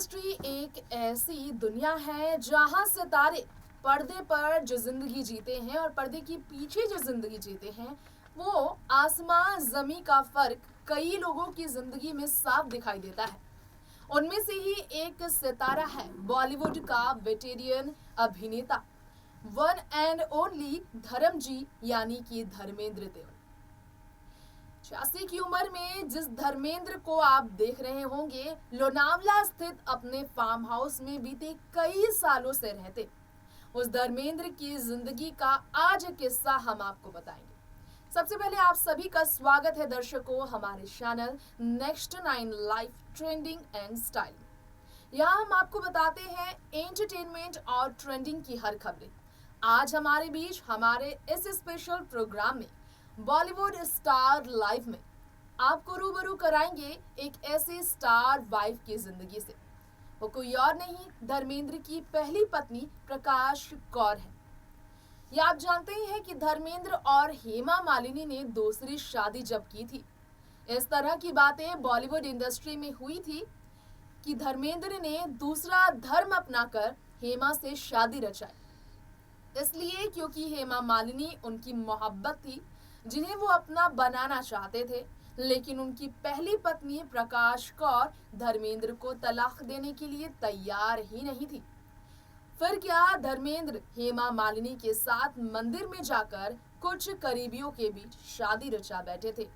Industry एक ऐसी दुनिया है जहां सितारे पर्दे पर जो जिंदगी जीते हैं और पर्दे के पीछे जो जिंदगी जीते हैं वो आसमां जमी का फर्क कई लोगों की जिंदगी में साफ दिखाई देता है। उनमें से ही एक सितारा है बॉलीवुड का वेटेरियन अभिनेता वन एंड ओनली धर्म जी यानी कि धर्मेंद्र देओल। 86 की उम्र में जिस धर्मेंद्र को आप देख रहे होंगे लोनावला स्थित अपने फार्म हाउस में बीते कई सालों से रहते, उस धर्मेंद्र की जिंदगी का आज एक किस्सा हम आपको बताएंगे। सबसे पहले आप सभी का स्वागत है दर्शकों हमारे channel next 9 life trending and style. यहाँ हम आपको बताते हैं एंटरटेनमेंट और ट्रेंडिंग की हर खबरें। आज हमारे बीच हमारे इस स्पेशल प्रोग्राम में बॉलीवुड स्टार लाइफ में आपको रूबरू कराएंगे एक ऐसे स्टार वाइफ की जिंदगी से। वो कोई और नहीं धर्मेंद्र की पहली पत्नी प्रकाश कौर है। ये आप जानते ही हैं कि धर्मेंद्र और हेमा मालिनी ने दूसरी शादी जब की थी, इस तरह की बातें बॉलीवुड इंडस्ट्री में हुई थी कि धर्मेंद्र ने दूसरा धर्म अपनाकर हेमा से शादी रचाई। इसलिए क्योंकि हेमा मालिनी उनकी मोहब्बत थी जिन्हें वो अपना बनाना चाहते थे, लेकिन उनकी पहली पत्नी प्रकाश कौर धर्मेंद्र को तलाक देने के लिए तैयार ही नहीं थी। फिर क्या धर्मेंद्र हेमा मालिनी के साथ मंदिर में जाकर कुछ करीबियों के बीच शादी रचा बैठे थे।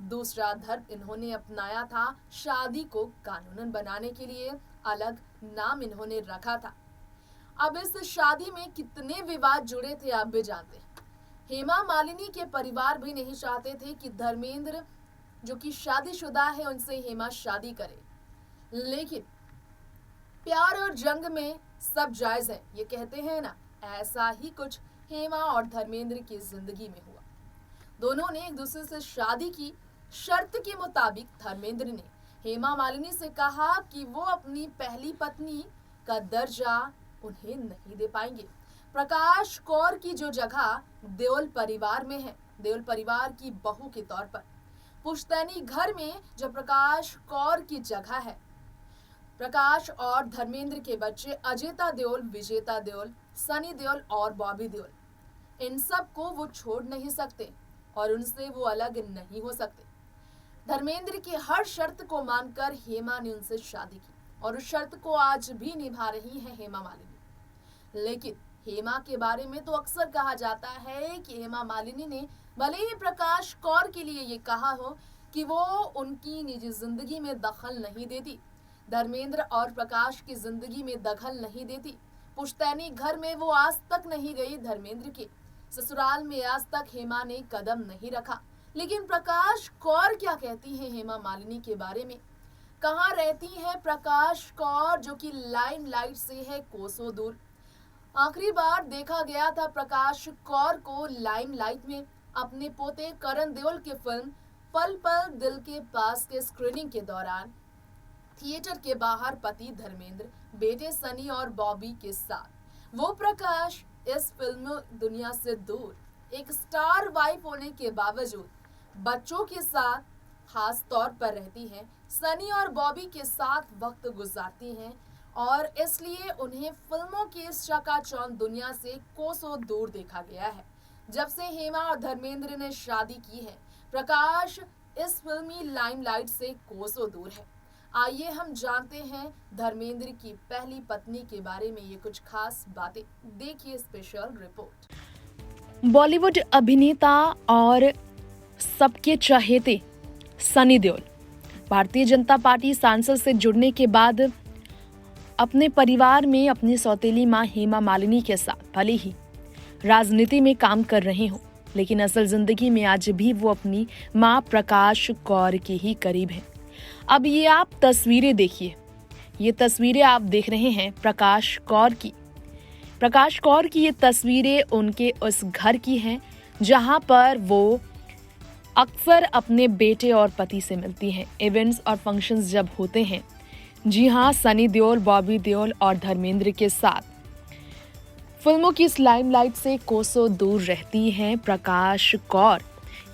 दूसरा धर्म इन्होंने अपनाया था, शादी को कानूनन बनाने के लिए अलग नाम इन्होंने रखा था। अब इस शादी में कितने विवाद जुड़े थे आप भी जानते हैं। हेमा मालिनी के परिवार भी नहीं चाहते थे कि धर्मेंद्र जो कि शादीशुदा है उनसे हेमा शादी करे, लेकिन प्यार और जंग में सब जायज है, ये कहते हैं ना, ऐसा ही कुछ हेमा और धर्मेंद्र की जिंदगी में हुआ। दोनों ने एक दूसरे से शादी की। शर्त के मुताबिक धर्मेंद्र ने हेमा मालिनी से कहा कि वो अपनी पहली पत्नी का दर्जा उन्हें नहीं दे पाएंगे। प्रकाश कौर की जो जगह देओल परिवार में है, देओल परिवार की बहू के तौर पर पुश्तैनी घर में जो प्रकाश कौर की जगह है, प्रकाश और धर्मेंद्र के बच्चे अजेता देओल, विजेता देओल, सनी देओल और बॉबी देओल, इन सब को वो छोड़ नहीं सकते और उनसे वो अलग नहीं हो सकते। धर्मेंद्र की हर शर्त को मानकर हेमा ने उनसे शादी की और उस शर्त को आज भी निभा रही है हेमा मालिनी। लेकिन हेमा के बारे में तो अक्सर कहा जाता है कि हेमा मालिनी ने भले ही प्रकाश कौर के लिए ये कहा हो कि वो उनकी निजी जिंदगी में दखल नहीं देती, धर्मेंद्र और प्रकाश की जिंदगी में दखल नहीं देती, पुश्तैनी घर में वो आज तक नहीं गई, धर्मेंद्र के ससुराल में आज तक हेमा ने कदम नहीं रखा। लेकिन प्रकाश कौर क्या कहती है हेमा मालिनी के बारे में? कहाँ रहती है प्रकाश कौर जो कि लाइमलाइट से है कोसों दूर। आखिरी बार देखा गया था प्रकाश कौर को लाइमलाइट में अपने पोते करण देओल की फिल्म पल पल दिल के पास के स्क्रीनिंग के दौरान थिएटर के बाहर पति धर्मेंद्र, बेटे सनी और बॉबी के साथ। वो प्रकाश इस फिल्म दुनिया से दूर एक स्टार वाइफ होने के बावजूद बच्चों के साथ खास तौर पर रहती हैं, सनी और बॉबी के साथ वक्त गुजारती हैं और इसलिए उन्हें फिल्मों की इस चकाचौंध दुनिया से कोसों दूर देखा गया है। जब से हेमा और धर्मेंद्र ने शादी की है, प्रकाश इस फिल्मी लाइमलाइट से कोसों दूर है। आइए हम जानते हैं धर्मेंद्र की पहली पत्नी के बारे में ये कुछ खास बातें। देखिए स्पेशल रिपोर्ट। बॉलीवुड अभिनेता और सबके चहेते सनी देओल भारतीय जनता पार्टी सांसद से जुड़ने के बाद अपने परिवार में अपनी सौतेली मां हेमा मालिनी के साथ भले ही राजनीति में काम कर रहे हों, लेकिन असल जिंदगी में आज भी वो अपनी मां प्रकाश कौर के ही करीब हैं। अब ये आप तस्वीरें देखिए, ये तस्वीरें आप देख रहे हैं प्रकाश कौर की। प्रकाश कौर की ये तस्वीरें उनके उस घर की हैं जहां पर वो अक्सर अपने बेटे और पति से मिलती हैं इवेंट्स और फंक्शंस जब होते हैं। जी हाँ, सनी देओल, बॉबी देओल और धर्मेंद्र के साथ फिल्मों की इस लाइमलाइट से कोसों दूर रहती हैं प्रकाश कौर।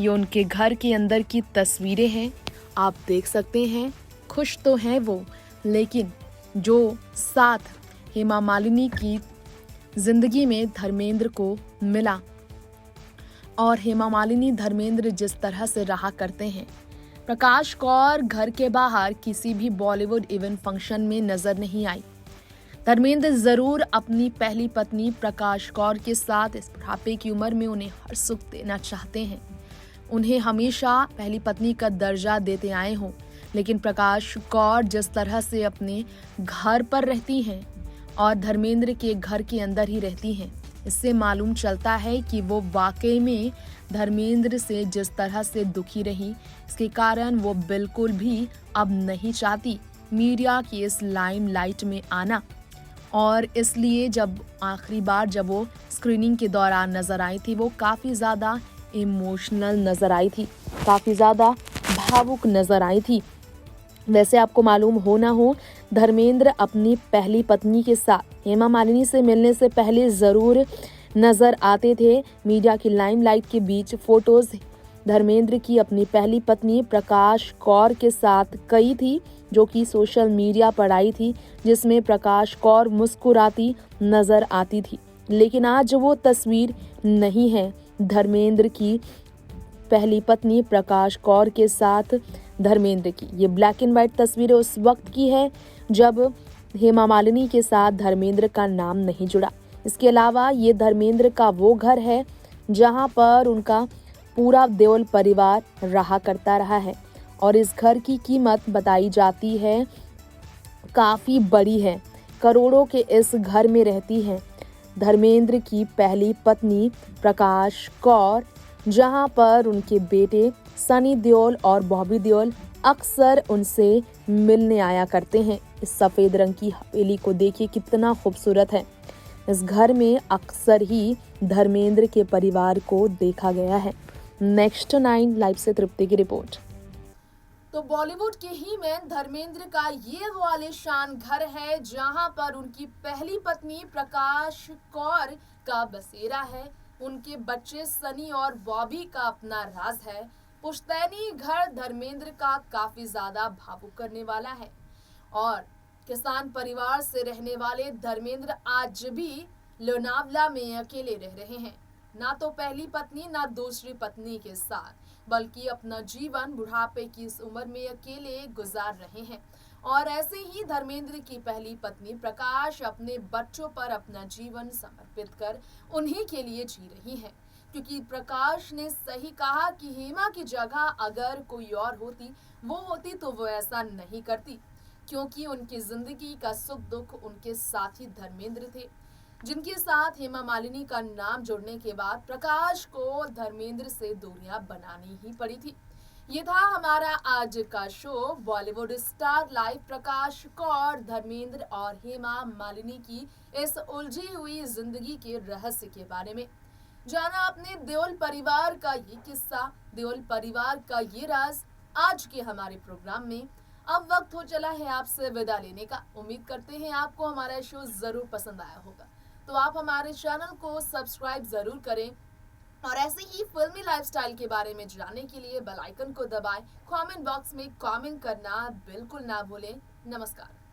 ये उनके घर के अंदर की तस्वीरें हैं, आप देख सकते हैं। खुश तो हैं वो, लेकिन जो साथ हेमा मालिनी की जिंदगी में धर्मेंद्र को मिला और हेमा मालिनी धर्मेंद्र जिस तरह से रहा करते हैं। प्रकाश कौर घर के बाहर किसी भी बॉलीवुड इवेंट फंक्शन में नजर नहीं आई। धर्मेंद्र जरूर अपनी पहली पत्नी प्रकाश कौर के साथ इस बुढ़ापे की उम्र में उन्हें हर सुख देना चाहते हैं। उन्हें हमेशा पहली पत्नी का दर्जा देते आए हों, लेकिन प्रकाश कौर जिस तरह से अपने घर पर रहती हैं और धर्मेंद्र के घर के अंदर ही रहती हैं, इससे मालूम चलता है कि वो वाकई में धर्मेंद्र से जिस तरह से दुखी रही, इसके कारण वो बिल्कुल भी अब नहीं चाहती मीडिया की इस लाइमलाइट में आना। और इसलिए जब आखिरी बार जब वो स्क्रीनिंग के दौरान नजर आई थी, वो काफ़ी ज़्यादा इमोशनल नजर आई थी, काफ़ी ज़्यादा भावुक नजर आई थी। वैसे आपको मालूम हो ना हो, धर्मेंद्र अपनी पहली पत्नी के साथ हेमा मालिनी से मिलने से पहले ज़रूर नज़र आते थे। मीडिया की लाइमलाइट के बीच फोटोज धर्मेंद्र की अपनी पहली पत्नी प्रकाश कौर के साथ कई थी, जो कि सोशल मीडिया पर आई थी, जिसमें प्रकाश कौर मुस्कुराती नज़र आती थी। लेकिन आज वो तस्वीर नहीं है धर्मेंद्र की पहली पत्नी प्रकाश कौर के साथ धर्मेंद्र की। ये ब्लैक एंड व्हाइट तस्वीर उस वक्त की है जब हेमा मालिनी के साथ धर्मेंद्र का नाम नहीं जुड़ा। इसके अलावा ये धर्मेंद्र का वो घर है जहां पर उनका पूरा देओल परिवार रहा करता रहा है और इस घर की कीमत बताई जाती है काफ़ी बड़ी है। करोड़ों के इस घर में रहती हैं धर्मेंद्र की पहली पत्नी प्रकाश कौर, जहां पर उनके बेटे सनी देओल और बॉबी देओल अक्सर उनसे मिलने आया करते हैं। इस सफ़ेद रंग की हवेली को देखिए कितना खूबसूरत है। इस घर में अक्सर ही धर्मेंद्र के परिवार को देखा गया है। नेक्स्ट 9 लाइव से तृप्ति की रिपोर्ट। तो बॉलीवुड के ही में धर्मेंद्र का ये वो आलीशान घर है जहां पर उनकी पहली पत्नी प्रकाश कौर का बसेरा है। उनके बच्चे सनी और बॉबी का अपना राज है। पुश्तैनी घर धर्मेंद्र का काफी ज्यादा भावुक करने वाला है और किसान परिवार से रहने वाले धर्मेंद्र आज भी लोनावला में अकेले रह रहे हैं। ना तो पहली पत्नी ना दूसरी पत्नी के साथ, बल्कि अपना जीवन बुढ़ापे की इस उम्र में अकेले गुजार रहे हैं। और ऐसे ही धर्मेंद्र की पहली पत्नी प्रकाश अपने बच्चों पर अपना जीवन समर्पित कर उन्हीं के लिए जी रही हैं, क्योंकि प्रकाश ने सही कहा कि हेमा की जगह अगर कोई और होती तो वो ऐसा नहीं करती, क्योंकि उनकी जिंदगी का सुख दुख उनके साथी धर्मेंद्र थे, जिनके साथ हेमा मालिनी का नाम जुड़ने के बाद प्रकाश को धर्मेंद्र से दूरियां बनानी ही पड़ी थी। ये था हमारा आज का शो बॉलीवुड स्टार लाइव प्रकाश कौर, धर्मेंद्र और हेमा मालिनी की इस उलझी हुई जिंदगी के रहस्य के बारे में। जाना आपने देओल परिवार का ये किस्सा, देओल परिवार का ये राज आज के हमारे प्रोग्राम में। अब वक्त हो चला है आपसे विदा लेने का। उम्मीद करते हैं आपको हमारा शो जरूर पसंद आया होगा, तो आप हमारे चैनल को सब्सक्राइब जरूर करें और ऐसे ही फिल्मी लाइफस्टाइल के बारे में जानने के लिए बेल आइकन को दबाएं। कमेंट बॉक्स में कमेंट करना बिल्कुल ना भूलें। नमस्कार।